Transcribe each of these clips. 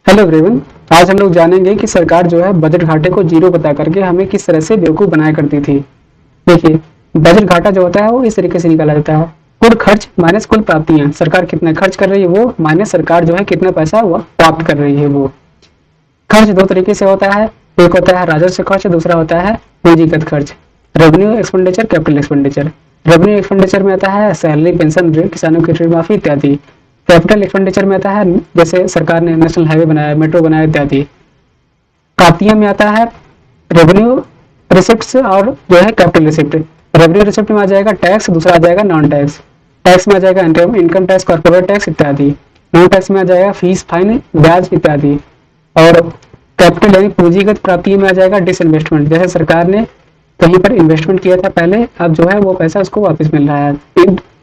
Hello everyone. आज हम लोग जानेंगे कि सरकार जो है बजट घाटे को जीरो बता करके हमें किस तरह से बेवकूफ़ बनाया करती थी। देखिए, बजट घाटा जो होता है वो इस तरीके से निकाला जाता है। कुल खर्च माइनस कुल प्राप्तियां, सरकार कितना खर्च कर रही है वो माइनस सरकार जो है कितना पैसा वो प्राप्त कर रही है वो। खर्च दो तरीके से होता है, एक होता है राजस्व खर्च, दूसरा होता है पूंजीगत खर्च। Revenue expenditure, capital expenditure. Revenue expenditure में आता है सैलरी, पेंशन, किसानों की ऋण माफी इत्यादि। कैपिटल एक्सपेंडिचर में आता है जैसे सरकार ने नेशनल हाईवे बनाया, मेट्रो बनाया इत्यादि। प्राप्तियों में आता है रेवेन्यू रिसिप्ट और जो है कैपिटल रिसिप्ट। रेवेन्यू रिसिप्ट में आ जाएगा टैक्स, दूसरा आ जाएगा नॉन टैक्स। टैक्स में आ जाएगा इनकम टैक्स, कॉर्पोरेट टैक्स इत्यादि। नॉन टैक्स में आ जाएगा फीस, फाइन, ब्याज इत्यादि। और कैपिटल यानी पूंजीगत प्राप्तियों में आ जाएगा डिसइन्वेस्टमेंट, जैसे सरकार ने कहीं पर इन्वेस्टमेंट किया था पहले, अब जो है वो पैसा उसको वापस मिल रहा है,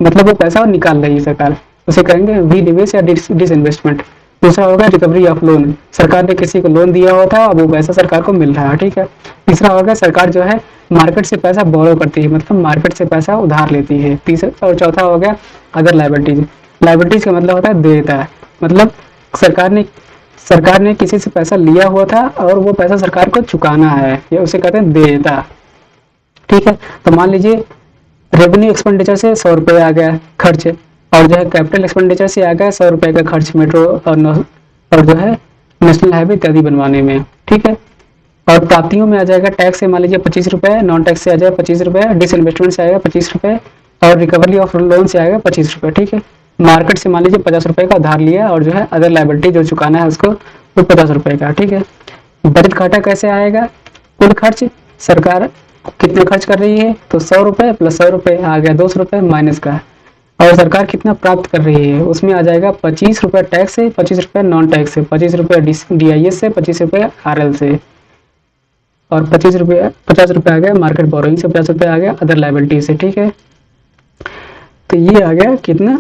मतलब वो पैसा निकाल रही है सरकार, उसे कहेंगे विनिवेश या डिसइन्वेस्टमेंट। दूसरा होगा रिकवरी ऑफ लोन, सरकार ने किसी को लोन दिया हुआ था, अब वो पैसा सरकार को मिल रहा है, ठीक है। तीसरा होगा सरकार जो है मार्केट से पैसा बोरो करती है, मतलब मार्केट से पैसा उधार लेती है। तीसरा और चौथा हो गया अदर लाइबिलिटीज। लाइबिलिटीज का मतलब होता है देयता, मतलब सरकार ने किसी से पैसा लिया हुआ था और वो पैसा सरकार को चुकाना है, ये उसे कहते हैं देयता, ठीक है। तो मान लीजिए रेवेन्यू एक्सपेंडिचर से 100 रुपये आ गया खर्च, और जो है कैपिटल एक्सपेंडिचर से आ गया 100 रुपये का खर्च मेट्रो और जो है नेशनल हाईवे इत्यादि बनवाने में, ठीक है। और प्राप्तियों में आ जाएगा टैक्स से मान लीजिए 25 रुपये, नॉन टैक्स से आ जाएगा 25 रुपये, डिसइन्वेस्टमेंट से आएगा 25 रुपये, और रिकवरी ऑफ लोन से आएगा 25 रुपये, ठीक है। मार्केट से मान लीजिए 50 रुपये का उधार लिया, और जो है अदर लाइबिलिटी जो चुकाना है उसको वो 50 रुपये का, ठीक है। बजट घाटा कैसे आएगा? कुल खर्च, सरकार कितना खर्च कर रही है, तो 100 रुपये प्लस 100 रुपये आ गया 200 रुपये माइनस का। और सरकार कितना प्राप्त कर रही है, उसमें आ जाएगा 25 रुपये टैक्स से, 25 रुपये नॉन टैक्स से, 25 रुपये DIS से, 25 रुपये RL से, और 50 रुपये आ गया मार्केट बोरोइंग से, 50 रुपये आ गया अदर लाइबिलिटी से, ठीक है। तो ये आ गया कितना,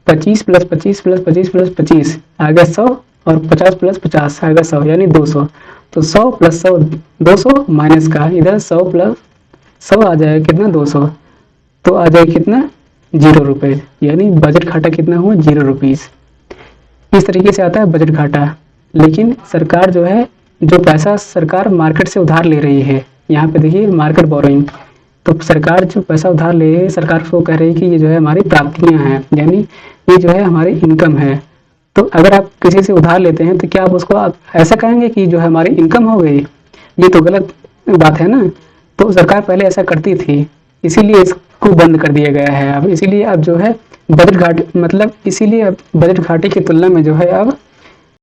25 प्लस 25 प्लस 25 प्लस 25 आ गया 100, और 50 प्लस 50 आ गया 100 यानी 200। तो 100 प्लस 100 200 माइनस का इधर 100 प्लस 100 आ जाएगा कितना 200, तो आ जाएगा कितना 0 रुपये, यानी बजट घाटा कितना हुआ 0 रुपीज़। इस तरीके से आता है बजट घाटा। लेकिन सरकार जो है, जो पैसा सरकार मार्केट से उधार ले रही है, यहाँ पे देखिए मार्केट बोरोइंग, तो सरकार जो पैसा उधार ले रही है, सरकार को कह रही है कि ये जो है हमारी प्राप्तियां हैं, यानी ये जो है हमारी इनकम है। तो अगर आप किसी से उधार लेते हैं तो क्या आप ऐसा कहेंगे कि जो है हमारी इनकम हो गई? ये तो गलत बात है ना। तो सरकार पहले ऐसा करती थी, इसीलिए इसको बंद कर दिया गया है अब। इसीलिए अब जो है बजट घाटे, मतलब इसीलिए अब बजट घाटे की तुलना में जो है अब